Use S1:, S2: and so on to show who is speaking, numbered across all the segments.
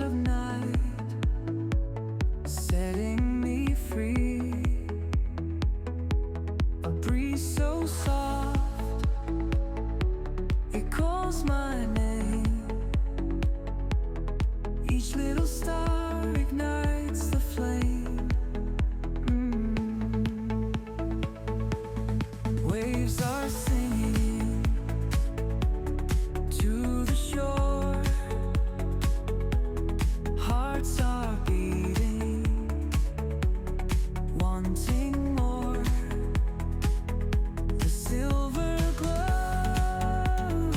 S1: of night, setting me free. A breeze so soft, it calls my name. Each little star ignites the flame. Waves are singing to the shore. Hearts are beating, wanting more. The silver glow,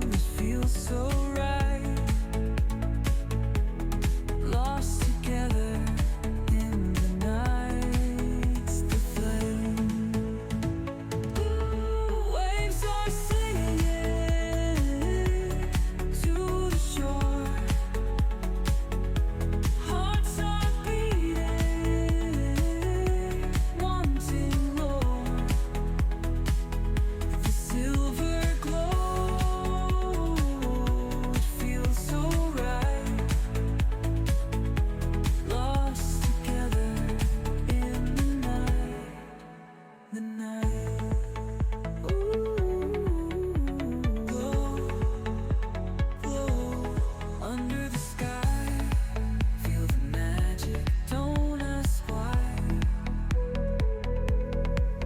S1: it feels so right. Lost together in the night's the flame. Waves are singing to the shore. Hearts are beating, wanting more. The silver glow, it feels so right. Lost together in the night. Glow, glow under the sky. Feel the magic, don't ask why.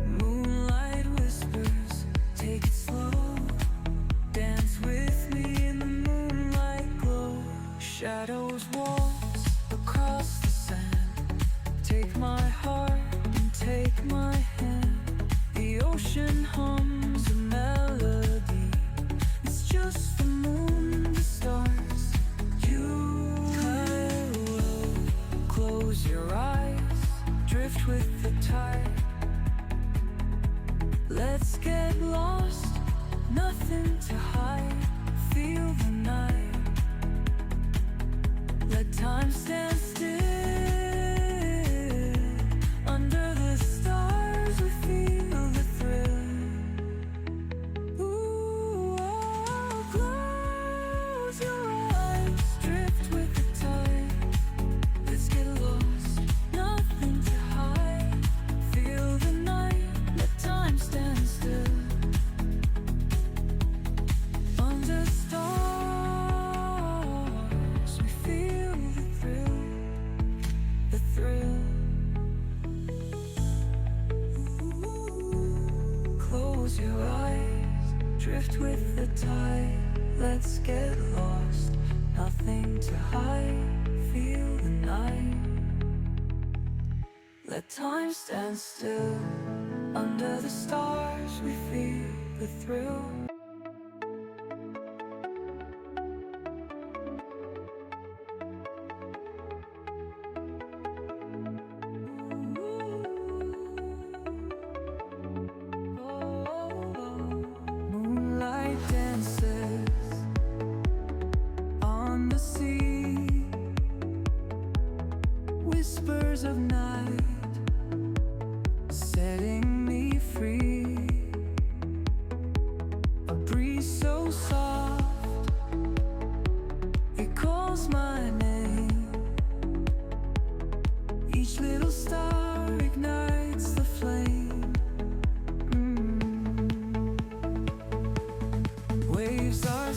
S1: Moonlight whispers, take it slow. Dance with me in the moonlight glow. Shadows waltz across the sand. Take my heart and take my hand. The ocean hums a melody. It's just the moon, the stars, you. Close your eyes, drift with the tide. Let's get lost, nothing to hide. Feel the night. Let time stand still. Under the stars we feel the thrill. Ooh, oh, close your eyes, drift with the tide. Let's get lost, nothing to hide. Feel the night, let time stand still. Under stars we feel the thrill, the thrill. Close your eyes, drift with the tide. Let's get lost, nothing to hide. Feel the night. Let time stand still. Under the stars we feel the thrill. Moonlight dances on the sea. Whispers of night, setting me free. A breeze so soft, it calls my name. Each little star ignites the flame. Waves are